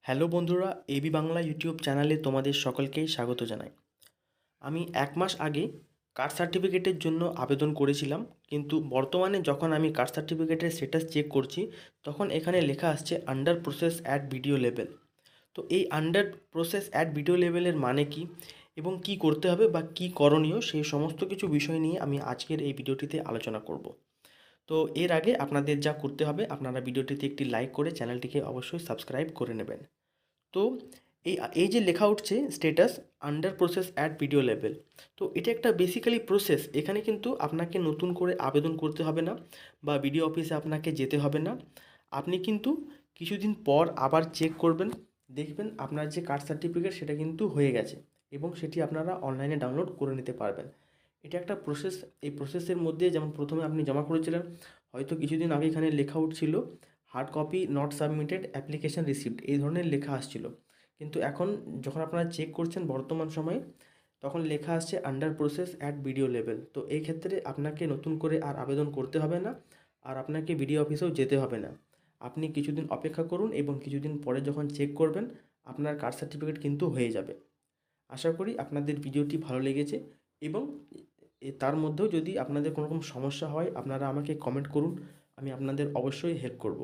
Hello বন্ধুরা, AB Bangla YouTube চ্যানেলে তোমাদের সকলকেই স্বাগত জানাই। আমি 1 মাস আগে কাস্ট সার্টিফিকেটের জন্য আবেদন করেছিলাম, কিন্তু বর্তমানে যখন আমি কাস্ট সার্টিফিকেটের স্ট্যাটাস চেক করছি, তখন এখানে লেখা আসছে under process at video level. তো এই আন্ডার প্রসেস অ্যাট ভিডিও লেভেলের মানে কি এবং কি করতে হবে বা কি করণীয়, সেই সমস্ত কিছু বিষয় নিয়ে আমি আজকের এই ভিডিওটিতে আলোচনা করব। তো এর আগে আপনাদের যা করতে হবে, আপনারা ভিডিওটিতে একটি লাইক করে চ্যানেলটিকে অবশ্যই সাবস্ক্রাইব করে নেবেন। তো এই যে লেখা উঠছে status under process at video level, তো এটা একটা বেসিক্যালি প্রসেস। এখানে কিন্তু আপনাকে নতুন করে আবেদন করতে হবে না বা বিডিও অফিসে আপনাকে যেতে হবে না। আপনি কিন্তু কিছুদিন পর আবার চেক করবেন, দেখবেন আপনার যে কাস্ট সার্টিফিকেট সেটা কিন্তু হয়ে গেছে এবং সেটি আপনারা অনলাইনে ডাউনলোড করে নিতে পারবেন। এটা একটা প্রসেস। এই প্রসেসের মধ্যে যেমন প্রথমে আপনি জমা করেছিলেন, হয়তো কিছুদিন আগে এখানে লেখা উঠছিল hard copy not submitted application received, এই ধরনের লেখা আসছিল। কিন্তু এখন যখন আপনারা চেক করছেন বর্তমান সময়ে, তখন লেখা আসছে under process at video level. তো এই ক্ষেত্রে আপনাকে নতুন করে আর আবেদন করতে হবে না, আর আপনাকে বিডিও অফিসেও যেতে হবে না। আপনি কিছুদিন অপেক্ষা করুন এবং কিছুদিন পরে যখন চেক করবেন, আপনার কাস্ট সার্টিফিকেট কিন্তু হয়ে যাবে। আশা করি আপনাদের ভিডিওটি ভালো লেগেছে এবং তার মধ্যেও যদি আপনাদের কোনো রকম সমস্যা হয়, আপনারা আমাকে কমেন্ট করুন, আমি আপনাদের অবশ্যই হেল্প করব।